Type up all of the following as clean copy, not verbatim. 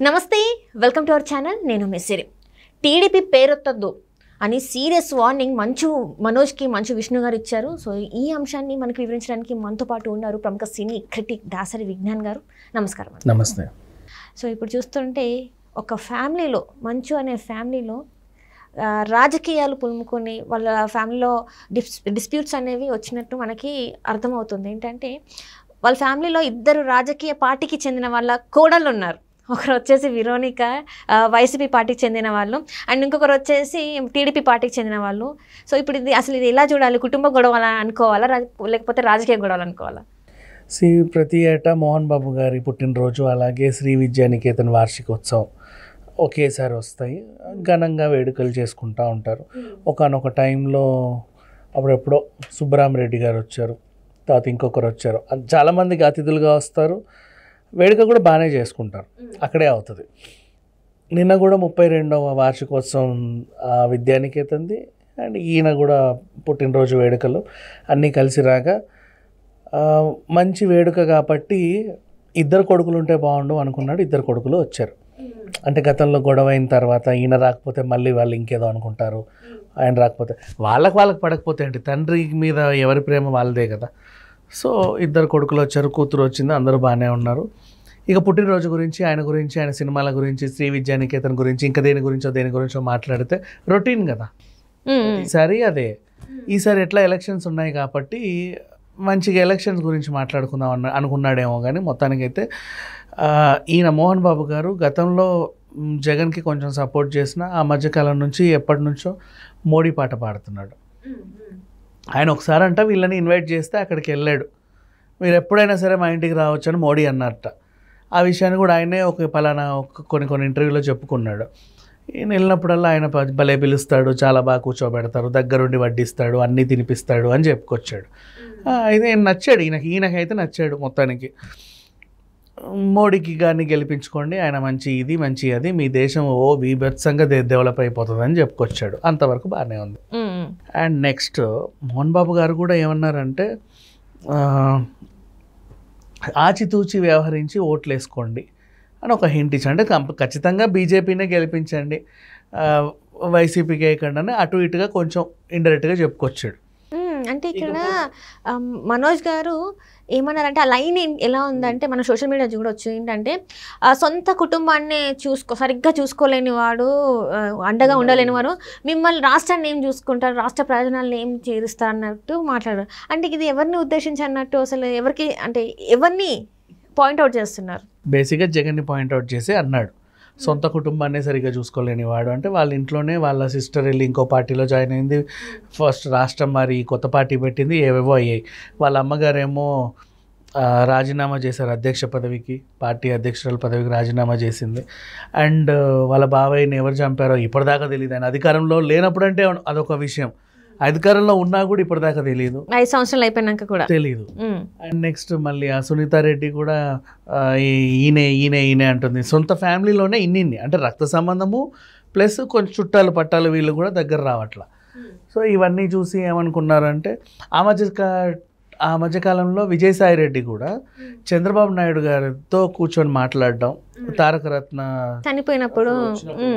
నమస్తే welcome to our channel నేను మిస్సిరి TDP పేరొత్తద్దు అని సీరియస్ వార్నింగ్ మంచు మనోజ్కి మంచు విష్ణు గారు ఇచ్చారు. సో ఈ అంశాన్ని మనకు వివరించడానికి మనతో పాటు ఉన్నారు ప్రముఖ సినీ క్రిటిక్ దాసరి విజ్ఞాన్ గారు. నమస్కారం. నమస్తే. సో ఇప్పుడు చూస్తుంటే ఒక ఫ్యామిలీలో మంచు అనే ఫ్యామిలీలో రాజకీయాలు పులుముకొని వాళ్ళ ఫ్యామిలీలో డిస్ప్యూట్స్ అనేవి వచ్చినట్టు మనకి అర్థమవుతుంది. ఏంటంటే వాళ్ళ ఫ్యామిలీలో ఇద్దరు రాజకీయ పార్టీకి చెందిన వాళ్ళ కోడళ్ళు ఉన్నారు. ఒకరు వచ్చేసి విరోనిక వైసీపీ పార్టీకి చెందిన వాళ్ళు అండ్ ఇంకొకరు వచ్చేసి టీడీపీ పార్టీకి చెందిన వాళ్ళు. సో ఇప్పుడు ఇది ఎలా చూడాలి? కుటుంబ గొడవలు అనుకోవాలా లేకపోతే రాజకీయ గొడవలు అనుకోవాలా? ప్రతి ఏటా మోహన్ బాబు గారి పుట్టినరోజు అలాగే శ్రీ విద్యానికేతన్ వార్షికోత్సవం ఒకేసారి వస్తాయి. ఘనంగా వేడుకలు చేసుకుంటూ ఉంటారు. ఒకనొక టైంలో అప్పుడెప్పుడో సుబ్బరామరెడ్డి గారు వచ్చారు, తర్వాత ఇంకొకరు వచ్చారు. చాలామందికి అతిథులుగా వస్తారు. వేడుక కూడా బాగానే చేసుకుంటారు, అక్కడే అవుతుంది. నిన్న కూడా 32వ వార్షికోత్సవం విద్యానికేతన్ది అండ్ ఈయన కూడా పుట్టినరోజు వేడుకలు అన్నీ కలిసి రాగా మంచి వేడుక కాబట్టి ఇద్దరు కొడుకులు ఉంటే బాగుండు అనుకున్నాడు. ఇద్దరు కొడుకులు వచ్చారు. అంటే గతంలో గొడవ అయిన తర్వాత ఈయన రాకపోతే మళ్ళీ వాళ్ళు ఇంకేదో అనుకుంటారు, ఆయన రాకపోతే వాళ్ళకి పడకపోతే ఏంటి, తండ్రి మీద ఎవరి ప్రేమ వాళ్ళదే కదా. సో ఇద్దరు కొడుకులు వచ్చారు, కూతురు వచ్చింది, అందరూ బాగానే ఉన్నారు. ఇక పుట్టినరోజు గురించి ఆయన సినిమాల గురించి, శ్రీ విద్యానికేతన్ గురించి, ఇంకా దేని గురించో మాట్లాడితే రొటీన్ కదా. ఈసారి అదే. ఈసారి ఎట్లా ఎలక్షన్స్ ఉన్నాయి కాబట్టి మంచిగా ఎలక్షన్స్ గురించి మాట్లాడుకుందాం అనుకున్నాడేమో. కానీ మొత్తానికైతే ఈయన మోహన్ బాబు గారు గతంలో జగన్కి కొంచెం సపోర్ట్ చేసిన ఆ మధ్యకాలం నుంచి ఎప్పటి నుంచో మోడీ పాట పాడుతున్నాడు. ఆయన ఒకసారి అంట వీళ్ళని ఇన్వైట్ చేస్తే అక్కడికి వెళ్ళాడు. మీరు ఎప్పుడైనా సరే మా ఇంటికి రావచ్చు అని మోడీ అన్నట్ట. ఆ విషయాన్ని కూడా ఆయనే కొన్ని ఇంటర్వ్యూలో చెప్పుకున్నాడు. ఈయన వెళ్ళినప్పుడల్లా ఆయన భలే పిలుస్తాడు, చాలా బాగా కూర్చోబెడతారు, దగ్గరుండి వడ్డిస్తాడు, అన్నీ తినిపిస్తాడు అని చెప్పుకొచ్చాడు. అయితే నచ్చాడు ఈయనకైతే నచ్చాడు. మొత్తానికి మోడీకి గారిని గెలిపించుకోండి, ఆయన మంచి అది, మీ దేశం బీభత్సంగా డెవలప్ అయిపోతుంది అని చెప్పుకొచ్చాడు. అంతవరకు బాగానే ఉంది. అండ్ నెక్స్ట్ మోహన్ బాబు గారు కూడా ఏమన్నారంటే ఆచితూచి వ్యవహరించి ఓట్లు వేసుకోండి అని ఒక హింట్ ఇచ్చాడు. అంటే ఖచ్చితంగా బీజేపీనే గెలిపించండి, వైసీపీకి వేయకుండా అటు ఇటుగా కొంచెం ఇండైరెక్ట్గా చెప్పుకొచ్చాడు. అంటే ఇక్కడ మనోజ్ గారు ఏమన్నారంటే ఆ లైన్ ఎలా ఉందంటే మనం సోషల్ మీడియా చూడవచ్చు. ఏంటంటే సొంత కుటుంబాన్ని సరిగ్గా చూసుకోలేని వాడు, అండగా ఉండలేని వారు మిమ్మల్ని రాష్ట్రాన్ని ఏం చూసుకుంటారు, రాష్ట్ర ప్రయోజనాలను ఏం చేరుస్తారు అన్నట్టు మాట్లాడారు. అంటే ఇది ఎవరిని ఉద్దేశించి అన్నట్టు, అసలు ఎవరిని పాయింట్అవుట్ చేస్తున్నారు? బేసిక్గా జగన్ని పాయింట్అవుట్ చేసి అన్నాడు, సొంత కుటుంబాన్ని సరిగ్గా చూసుకోలేని వాడు. అంటే వాళ్ళ ఇంట్లోనే వాళ్ళ సిస్టర్ వెళ్ళి ఇంకో పార్టీలో జాయిన్ అయింది, ఫస్ట్ రాష్ట్రం మరి కొత్త పార్టీ పెట్టింది, ఏవేవో అయ్యాయి. వాళ్ళ అమ్మగారేమో రాజీనామా చేశారు అధ్యక్ష పదవికి, పార్టీ అధ్యక్షురాల పదవికి రాజీనామా చేసింది. అండ్ వాళ్ళ బాబాయ్ని ఎవరు చంపారో ఇప్పటిదాకా తెలియదు. ఆయన అధికారంలో లేనప్పుడు అంటే అదొక విషయం, అధికారంలో ఉన్నా కూడా ఇప్పటిదాకా తెలియదు, 5 సంవత్సరాలు అయిపోయినాక కూడా తెలియదు. అండ్ నెక్స్ట్ మళ్ళీ ఆ సునీతారెడ్డి కూడా ఈయనే అంటుంది. సొంత ఫ్యామిలీలోనే ఇన్ని అంటే రక్త సంబంధము ప్లస్ కొంచెం చుట్టాలు పట్టాలు వీళ్ళు కూడా దగ్గర రావట్లా. సో ఇవన్నీ చూసి ఏమనుకున్నారంటే ఆ మధ్యకాలంలో విజయసాయి రెడ్డి కూడా చంద్రబాబు నాయుడు గారితో కూర్చొని మాట్లాడడం, తారక రత్న చనిపోయినప్పుడు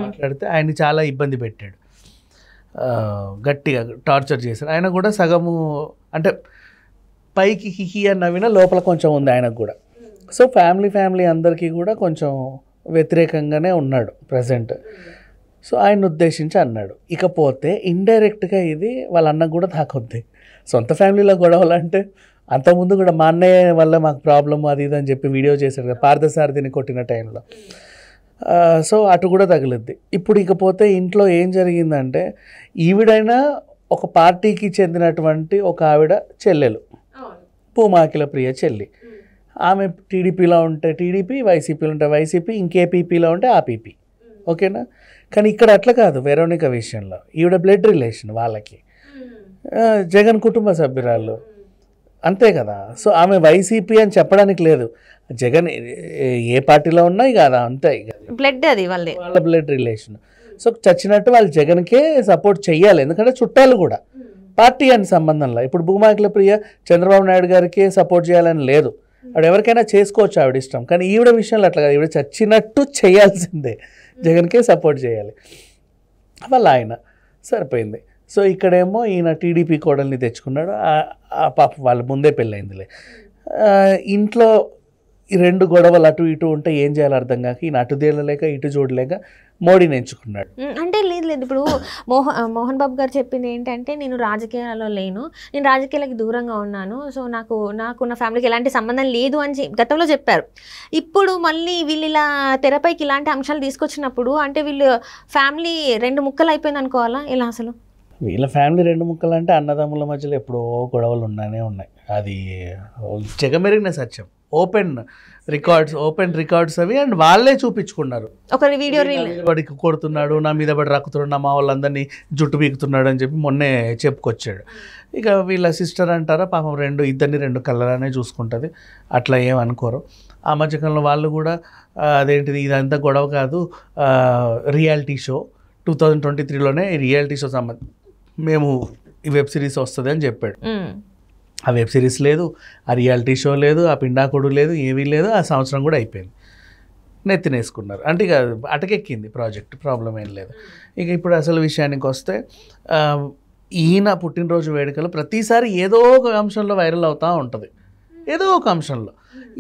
మాట్లాడితే ఆయన చాలా ఇబ్బంది పెట్టాడు, గట్టిగా టార్చర్ చేశారు. ఆయన కూడా సగము అంటే పైకి హిహి అని నవ్వినా లోపల కొంచెం ఉంది ఆయనకు కూడా. సో ఫ్యామిలీ అందరికీ కూడా కొంచెం వ్యతిరేకంగానే ఉన్నాడు ప్రజెంట్. సో ఆయన ఉద్దేశించి అన్నాడు. ఇకపోతే ఇండైరెక్ట్గా ఇది వాళ్ళ అన్నకు కూడా తాకొద్ది. సొంత ఫ్యామిలీలో గొడవలు అంటే అంతకుముందు కూడా మా అన్నయ్య వల్ల మాకు ప్రాబ్లమ్ అది ఇది అని చెప్పి వీడియో చేశాడు కదా పార్థసారథిని కొట్టిన టైంలో. సో అటు కూడా తగిలిద్ది. ఇప్పుడు ఇకపోతే ఇంట్లో ఏం జరిగిందంటే ఈవిడైనా ఒక పార్టీకి చెందినటువంటి ఒక ఆవిడ చెల్లెలు, పూమాకిల ప్రియ చెల్లి. ఆమె టీడీపీలో ఉంటే టీడీపీ, వైసీపీలో ఉంటే వైసీపీ, ఇంకేపీపీలో ఉంటే ఆ పీపీ. ఓకేనా? కానీ ఇక్కడ అట్లా కాదు. వెరోనిక విషయంలో ఈవిడ బ్లడ్ రిలేషన్ వాళ్ళకి, జగన్ కుటుంబ సభ్యురాలు, అంతే కదా. సో ఆమె వైసీపీ అని చెప్పడానికి లేదు, జగన్ ఏ పార్టీలో ఉన్నా ఇక అది అంతే, బ్లడ్ అది వాళ్ళ బ్లడ్ రిలేషన్. సో చచ్చినట్టు వాళ్ళు జగన్కే సపోర్ట్ చెయ్యాలి, ఎందుకంటే చుట్టాలు కూడా, పార్టీ అని సంబంధంలో. ఇప్పుడు భూమాకిల ప్రియ చంద్రబాబు నాయుడు గారికి సపోర్ట్ చేయాలని లేదు, ఆవిడ ఎవరికైనా చేసుకోవచ్చు ఆవిడ ఇష్టం, కానీ ఈవిడ విషయంలో అట్లా కాదు, ఈవిడ చచ్చినట్టు చేయాల్సిందే, జగన్కే సపోర్ట్ చేయాలి. వాళ్ళ ఆయన సరిపోయింది. సో ఇక్కడేమో ఈయన టీడీపీ కోడల్ని తెచ్చుకున్నాడు. ఆ పాప వాళ్ళ ముందే పెళ్ళయిందిలే. ఇంట్లో ఈ 2 గొడవలు అటు ఇటు ఉంటే ఏం చేయాలో అర్థం కాక ఈయన అటు తేలలేక ఇటు చూడలేక మోడీని ఎంచుకున్నాడు. అంటే లేదు ఇప్పుడు మోహన్ బాబు గారు చెప్పింది ఏంటంటే, నేను రాజకీయాలలో లేను, నేను రాజకీయాలకు దూరంగా ఉన్నాను, సో నాకు నా ఫ్యామిలీకి ఎలాంటి సంబంధం లేదు అని గతంలో చెప్పారు. ఇప్పుడు మళ్ళీ వీళ్ళు ఇలా తెరపైకి ఇలాంటి అంశాలు తీసుకొచ్చినప్పుడు అంటే వీళ్ళు ఫ్యామిలీ 2 ముక్కలు అయిపోయింది అనుకోవాలా ఇలా? అసలు వీళ్ళ ఫ్యామిలీ 2 ముక్కలు అంటే అన్నదమ్ముల మధ్యలో ఎప్పుడో గొడవలు ఉన్నాయి. అది జగమెరిగిన సత్యం. ఓపెన్ రికార్డ్స్ అవి, అండ్ వాళ్ళే చూపించుకున్నారు. ఒక వీడియో వాడికి కొడుతున్నాడు, నా మీద పడి రక్కుతున్నాడు, నా మా వాళ్ళందరినీ జుట్టు పీకుతున్నాడు అని చెప్పి మొన్నే చెప్పుకొచ్చాడు. ఇక వీళ్ళ సిస్టర్ అంటారా పాపం ఇద్దరిని 2 కళ్ళనే చూసుకుంటుంది, అట్లా ఏం అనుకోరు. ఆ మధ్యకాలంలో వాళ్ళు కూడా అదేంటిది ఇదంతా గొడవ కాదు, రియాలిటీ షో 2023లోనే రియాలిటీ షో మేము ఈ వెబ్ సిరీస్ వస్తుంది అని చెప్పాడు. ఆ వెబ్ సిరీస్ లేదు, ఆ రియాలిటీ షో లేదు, ఆ పిండాకుడు లేదు, ఏమీ లేదు. ఆ సంవత్సరం కూడా అయిపోయింది, నెత్తినేసుకున్నారు. అంటే ఇక అటకెక్కింది ప్రాజెక్ట్, ప్రాబ్లం ఏం లేదు. ఇక ఇప్పుడు అసలు విషయానికి వస్తే ఈయన పుట్టినరోజు వేడుకలు ప్రతిసారి ఏదో ఒక అంశంలో వైరల్ అవుతూ ఉంటుంది, ఏదో ఒక అంశంలో.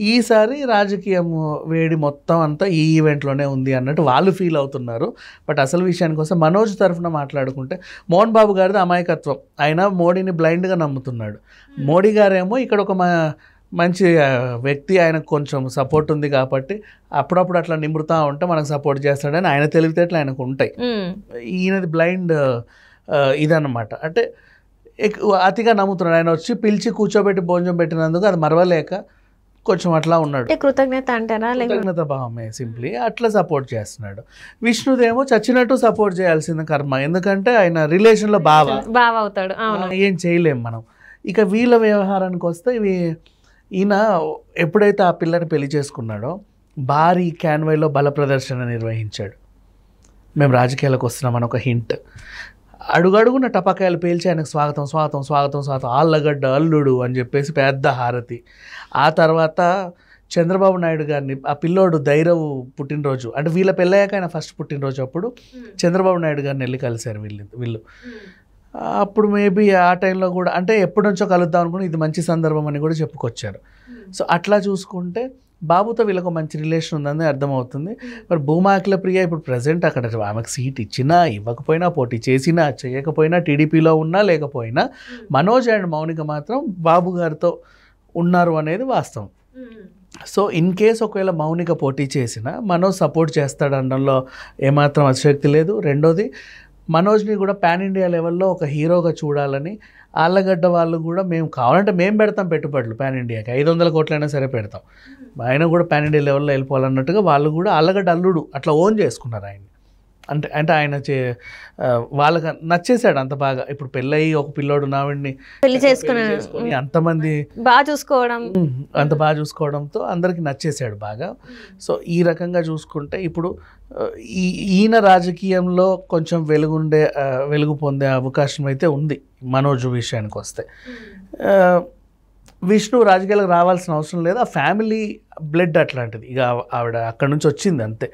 ఈసారి రాజకీయం వేడి మొత్తం అంతా ఈ ఈవెంట్లోనే ఉంది అన్నట్టు వాళ్ళు ఫీల్ అవుతున్నారు. బట్ అసలు విషయానికి వస్తే మనోజ్ తరఫున మాట్లాడుకుంటే మోహన్ బాబు గారిది అమాయకత్వం. ఆయన మోడీని బ్లైండ్గా నమ్ముతున్నాడు. మోడీ గారేమో ఇక్కడ ఒక మంచి వ్యక్తి, ఆయనకు కొంచెం సపోర్ట్ ఉంది కాబట్టి అప్పుడప్పుడు అట్లా నిమ్రుతా ఉంటే మనకు సపోర్ట్ చేస్తాడని ఆయన తెలివితేటలు ఆయనకు ఉంటాయి. ఈయనది బ్లైండ్ ఇదన్నమాట. అంటే అతిగా నమ్ముతున్నాడు. ఆయన వచ్చి పిలిచి కూర్చోబెట్టి భోజనం పెట్టినందుకు అది మరవలేక కొంచెం అట్లా ఉన్నాడు. కృతజ్ఞత అంటారా? కృతజ్ఞత భావమే, సింప్లీ అట్లా సపోర్ట్ చేస్తున్నాడు. విష్ణుదేమో చచ్చినట్టు సపోర్ట్ చేయాల్సిన కర్మ, ఎందుకంటే ఆయన రిలేషన్లో బావ అవుతాడు, ఏం చేయలేం మనం. ఇక వీళ్ళ వ్యవహారానికి వస్తే ఈయన ఎప్పుడైతే ఆ పిల్లని పెళ్లి చేసుకున్నాడో భారీ క్యాన్వైలో బల ప్రదర్శన నిర్వహించాడు. మేము రాజకీయాలకు వస్తున్నామని ఒక హింట్. అడుగడుగున టపాకాయలు పేల్చి ఆయనకు స్వాగతం స్వాగతం స్వాగతం స్వాగతం, ఆళ్ళగడ్డ అల్లుడు అని చెప్పేసి పెద్ద హారతి. ఆ తర్వాత చంద్రబాబు నాయుడు గారిని, ఆ పిల్లోడు ధైర్యవు పుట్టినరోజు అంటే వీళ్ళ పెళ్ళయ్యాక ఆయన ఫస్ట్ పుట్టినరోజు అప్పుడు చంద్రబాబు నాయుడు గారిని వెళ్ళి కలిశారు వీళ్ళు. అప్పుడు మేబీ ఆ టైంలో కూడా అంటే ఎప్పటి నుంచో కలుద్దాం అనుకుని ఇది మంచి సందర్భం అని కూడా చెప్పుకొచ్చారు. సో అట్లా చూసుకుంటే బాబుతో వీళ్ళకు మంచి రిలేషన్ ఉందని అర్థమవుతుంది. మరి భూమా అఖిలప్రియ ఇప్పుడు ప్రజెంట్ అక్కడ ఆమెకు సీట్ ఇచ్చినా ఇవ్వకపోయినా, పోటీ చేసినా చేయకపోయినా, టీడీపీలో ఉన్నా లేకపోయినా మనోజ్ అండ్ మౌనిక మాత్రం బాబు గారితో ఉన్నారు అనేది వాస్తవం. సో ఇన్ కేస్ ఒకవేళ మౌనిక పోటీ చేసినా మనోజ్ సపోర్ట్ చేస్తాడనడంలో ఏమాత్రం అతిశక్తి లేదు. రెండోది మనోజ్ని కూడా పాన్ ఇండియా లెవెల్లో ఒక హీరోగా చూడాలని ఆళ్ళగడ్డ వాళ్ళు కూడా మేము కావాలంటే మేము పెడతాం పెట్టుబడులు పాన్ ఇండియాకి, 500 కోట్లైనా సరే పెడతాం, ఆయన కూడా పాన్ ఇండియా లెవెల్లో వెళ్ళిపోవాలన్నట్టుగా వాళ్ళు కూడా ఆళ్ళగడ్డ అల్లుడు అట్లా ఓన్ చేసుకున్నారు ఆయన్ని. అంటే ఆయన వాళ్ళకి నచ్చేసాడు అంత బాగా. ఇప్పుడు పెళ్ళయి ఒక పిల్లోడు నావిడిని పెళ్లి చేసుకుని అంతమంది అంత బాగా చూసుకోవడంతో అందరికి నచ్చేసాడు బాగా. సో ఈ రకంగా చూసుకుంటే ఇప్పుడు ఈయన రాజకీయంలో కొంచెం వెలుగు పొందే అవకాశం అయితే ఉంది మనోజ్ విషయానికి వస్తే. విష్ణు రాజకీయాలకు రావాల్సిన అవసరం లేదు, ఆ ఫ్యామిలీ బ్లడ్ అట్లాంటిది, ఇక ఆవిడ అక్కడి నుంచి వచ్చింది అంతే.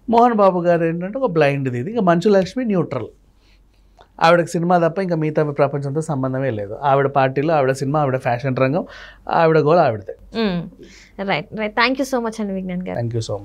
మోహన్ బాబు గారు ఏంటంటే ఒక బ్లైండ్ది ఇది. ఇక మంచు లక్ష్మి న్యూట్రల్, ఆవిడకి సినిమా తప్ప ఇంకా మిగతా ప్రపంచంతో సంబంధమే లేదు. ఆవిడ పార్టీలో ఆవిడ సినిమా, ఆవిడ ఫ్యాషన్ రంగం, ఆవిడ గోల్ ఆవిడదే. Right. Thank you so much అండి Vignan garu. Thank you so much.